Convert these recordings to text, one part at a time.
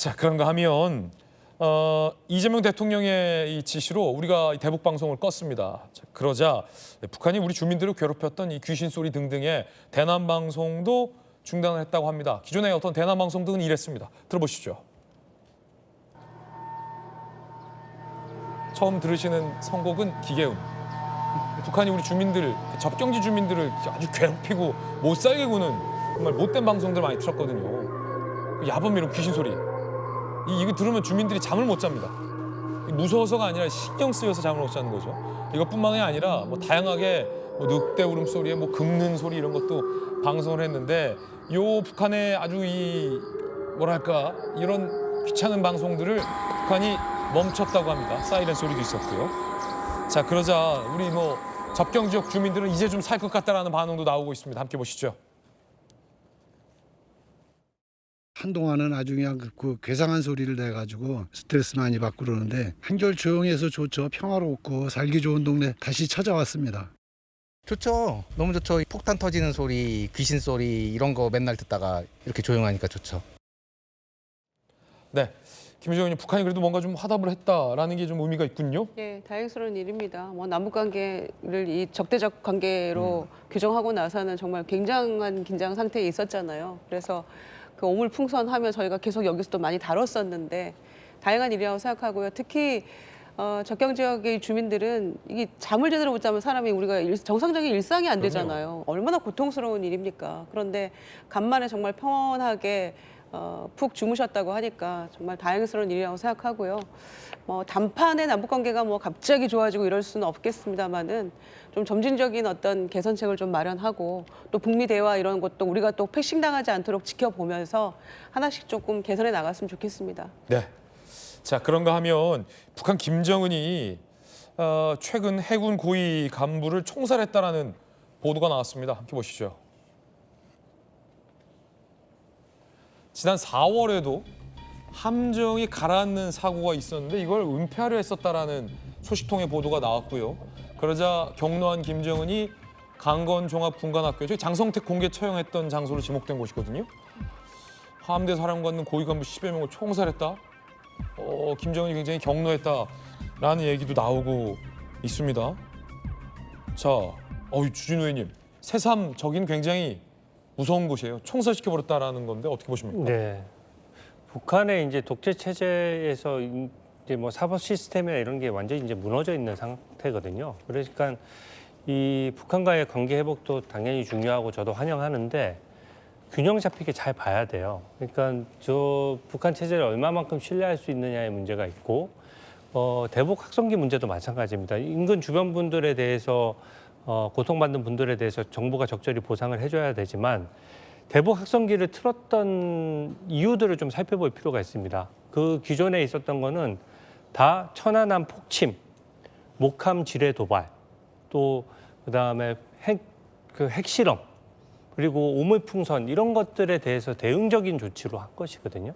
자, 그런가 하면 이재명 대통령의 이 지시로 우리가 대북 방송을 껐습니다. 자, 그러자 북한이 우리 주민들을 괴롭혔던 이 귀신 소리 등등의 대남 방송도 중단을 했다고 합니다. 기존의 어떤 대남 방송 등은 이랬습니다. 들어보시죠. 처음 들으시는 선곡은 기계음. 북한이 우리 주민들, 접경지 주민들을 아주 괴롭히고 못 살게 구는 정말 못된 방송들 많이 틀었거든요. 야범 이런 귀신 소리. 이거 들으면 주민들이 잠을 못 잡니다. 무서워서가 아니라 신경 쓰여서 잠을 못 자는 거죠. 이것뿐만이 아니라 뭐 다양하게 뭐 늑대 울음소리에 뭐 긁는 소리 이런 것도 방송을 했는데 요 북한의 아주 이 뭐랄까 이런 귀찮은 방송들을 북한이 멈췄다고 합니다. 사이렌 소리도 있었고요. 자, 그러자 우리 뭐 접경 지역 주민들은 이제 좀 살 것 같다라는 반응도 나오고 있습니다. 함께 보시죠. 한동안은 아주 그냥 그 괴상한 소리를 내가지고 스트레스 많이 받고 그러는데 한결 조용해서 좋죠. 평화롭고 살기 좋은 동네 다시 찾아왔습니다. 좋죠. 너무 좋죠. 폭탄 터지는 소리, 귀신 소리 이런 거 맨날 듣다가 이렇게 조용하니까 좋죠. 네, 김주영 의원님, 북한이 그래도 뭔가 좀 화답을 했다라는 게 좀 의미가 있군요. 예, 다행스러운 일입니다. 뭐 남북 관계를 이 적대적 관계로 규정하고 나서는 정말 굉장한 긴장 상태에 있었잖아요. 그래서 그 오물풍선하며 저희가 계속 여기서도 많이 다뤘었는데 다행한 일이라고 생각하고요. 특히 접경 지역의 주민들은 이게 잠을 제대로 못 자면 사람이 우리가 정상적인 일상이 안 되잖아요. 얼마나 고통스러운 일입니까? 그런데 간만에 정말 평온하게 푹 주무셨다고 하니까 정말 다행스러운 일이라고 생각하고요. 뭐 단판의 남북 관계가 뭐 갑자기 좋아지고 이럴 수는 없겠습니다만은 좀 점진적인 어떤 개선책을 좀 마련하고 또 북미 대화 이런 것도 우리가 또 패싱당하지 않도록 지켜보면서 하나씩 조금 개선해 나갔으면 좋겠습니다. 네. 자, 그런가 하면 북한 김정은이 최근 해군 고위 간부를 총살했다라는 보도가 나왔습니다. 함께 보시죠. 지난 4월에도 함정이 가라앉는 사고가 있었는데 이걸 은폐하려 했었다라는 소식통의 보도가 나왔고요. 그러자 경로한 김정은이 강건종합군관학교, 저기 장성택 공개 처형했던 장소로 지목된 곳이거든요. 함대 사령관은 고위 간부 10여 명을 총살했다. 김정은이 굉장히 경로했다라는 얘기도 나오고 있습니다. 자, 주진우 의원님, 새삼 저긴 굉장히 무서운 곳이에요. 총살시켜버렸다라는 건데 어떻게 보십니까? 네, 북한의 이제 독재 체제에서 이제 뭐 사법 시스템이나 이런 게 완전히 이제 무너져 있는 상태거든요. 그러니까 이 북한과의 관계 회복도 당연히 중요하고 저도 환영하는데 균형 잡히게 잘 봐야 돼요. 그러니까 저 북한 체제를 얼마만큼 신뢰할 수 있느냐의 문제가 있고 대북 확성기 문제도 마찬가지입니다. 인근 주변 분들에 대해서 고통받는 분들에 대해서 정부가 적절히 보상을 해줘야 되지만 대북 확성기를 틀었던 이유들을 좀 살펴볼 필요가 있습니다. 그 기존에 있었던 거는 다 천안함 폭침, 목함 지뢰 도발, 또 그다음에 핵실험, 그리고 오물풍선 이런 것들에 대해서 대응적인 조치로 한 것이거든요.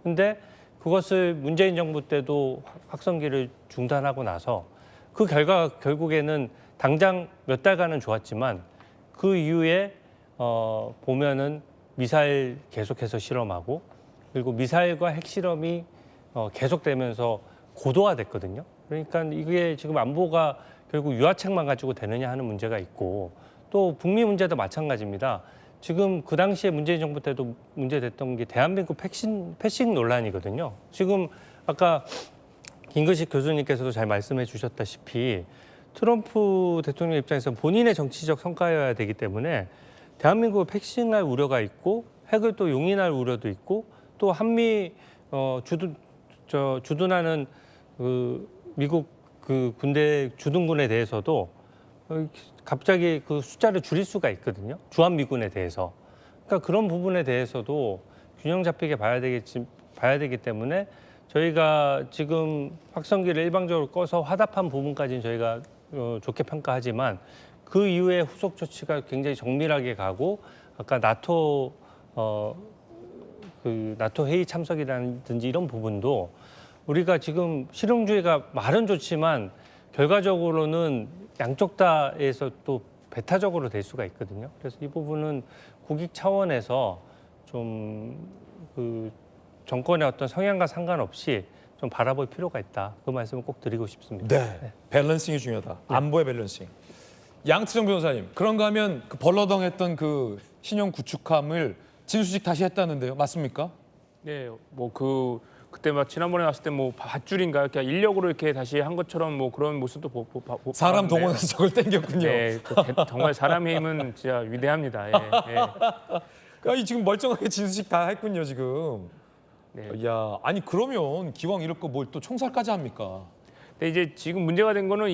근데 그것을 문재인 정부 때도 확성기를 중단하고 나서 그 결과가 결국에는 당장 몇 달간은 좋았지만 그 이후에 보면은 미사일 계속해서 실험하고 그리고 미사일과 핵실험이 계속되면서 고도화됐거든요. 그러니까 이게 지금 안보가 결국 유화책만 가지고 되느냐 하는 문제가 있고 또 북미 문제도 마찬가지입니다. 지금 그 당시에 문재인 정부 때도 문제됐던 게 대한민국 패싱 논란이거든요. 지금 아까 김근식 교수님께서도 잘 말씀해 주셨다시피 트럼프 대통령 입장에서는 본인의 정치적 성과여야 되기 때문에 대한민국을 패싱할 우려가 있고 핵을 또 용인할 우려도 있고 또 한미 주둔하는 그 미국 그 군대 주둔군에 대해서도 갑자기 그 숫자를 줄일 수가 있거든요. 주한미군에 대해서. 그러니까 그런 부분에 대해서도 균형 잡히게 봐야 되기 때문에 저희가 지금 확성기를 일방적으로 꺼서 화답한 부분까지는 저희가 좋게 평가하지만 그 이후에 후속 조치가 굉장히 정밀하게 가고 아까 나토 회의 참석이라든지 이런 부분도 우리가 지금 실용주의가 말은 좋지만 결과적으로는 양쪽 다에서 또 배타적으로 될 수가 있거든요. 그래서 이 부분은 국익 차원에서 좀 정권의 어떤 성향과 상관없이 좀 바라볼 필요가 있다. 그 말씀을 꼭 드리고 싶습니다. 네. 밸런싱이 중요하다. 안보의 밸런싱. 양트정 변호사님, 그런가 하면 그 벌러덩했던 그 신용 구축함을 진수식 다시 했다는데요. 맞습니까? 네, 그때 막 지난번에 나왔을 때 뭐 밧줄인가 그냥 인력으로 이렇게 다시 한 것처럼 뭐 그런 모습도 사람 봤는데요. 동원해서 저걸 땡겼군요. 네, 정말 사람의 힘은 진짜 위대합니다. 예, 예. 아니, 지금 멀쩡하게 진수식 다 했군요, 지금. 네. 야, 아니 그러면 기왕 이럴 거 뭘 또 총살까지 합니까? 근데 이제 지금 문제가 된 거는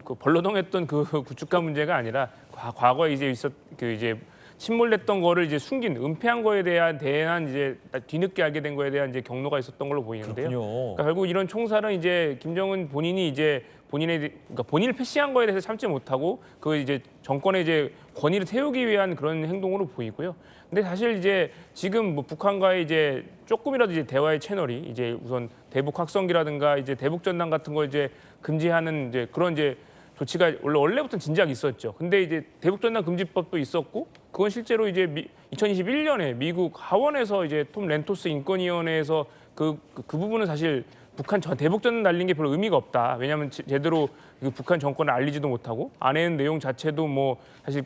그 벌러덩했던 그 구축가 문제가 아니라 과거에 이제 이제 침몰됐던 거를 이제 숨긴 은폐한 거에 대한 이제 뒤늦게 알게 된 거에 대한 이제 경로가 있었던 걸로 보이는데요. 그렇군요. 그러니까 결국 이런 총살은 이제 김정은 본인이 이제 본인을 패시한 거에 대해서 참지 못하고 그 이제 정권의 이제 권위를 세우기 위한 그런 행동으로 보이고요. 근데 사실 이제 지금 뭐 북한과의 이제 조금이라도 이제 대화의 채널이 이제 우선 대북 확성기라든가 이제 대북 전단 같은 걸 이제 금지하는 이제 그런 이제 조치가 원래부터 진작에 있었죠. 근데 이제 대북 전단 금지법도 있었고 그건 실제로 이제 2021년에 미국 하원에서 이제 톰 렌토스 인권위원회에서 그 부분은 사실 북한 대북 전단 날린 게 별로 의미가 없다. 왜냐하면 제대로 그 북한 정권을 알리지도 못하고 안에 있는 내용 자체도 뭐 사실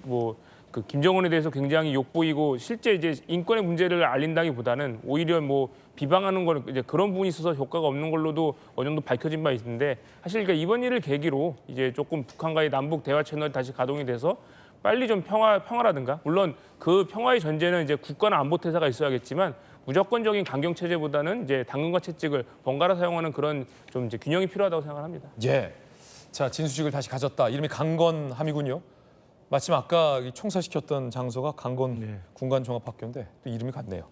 그 김정은에 대해서 굉장히 욕보이고 실제 이제 인권의 문제를 알린다기보다는 오히려 뭐 비방하는 걸 이제 그런 부분이 있어서 효과가 없는 걸로도 어느 정도 밝혀진 바 있는데 사실 그러니까 이번 일을 계기로 이제 조금 북한과의 남북 대화 채널이 다시 가동이 돼서 빨리 좀 평화라든가 물론 그 평화의 전제는 이제 국가나 안보 태세가 있어야겠지만 무조건적인 강경 체제보다는 이제 당근과 채찍을 번갈아 사용하는 그런 좀 이제 균형이 필요하다고 생각합니다. 예. 자, 진수식을 다시 가졌다. 이름이 강건함이군요. 마침 아까 이 총살시켰던 장소가 강건 군관종합학교인데 또 이름이 같네요.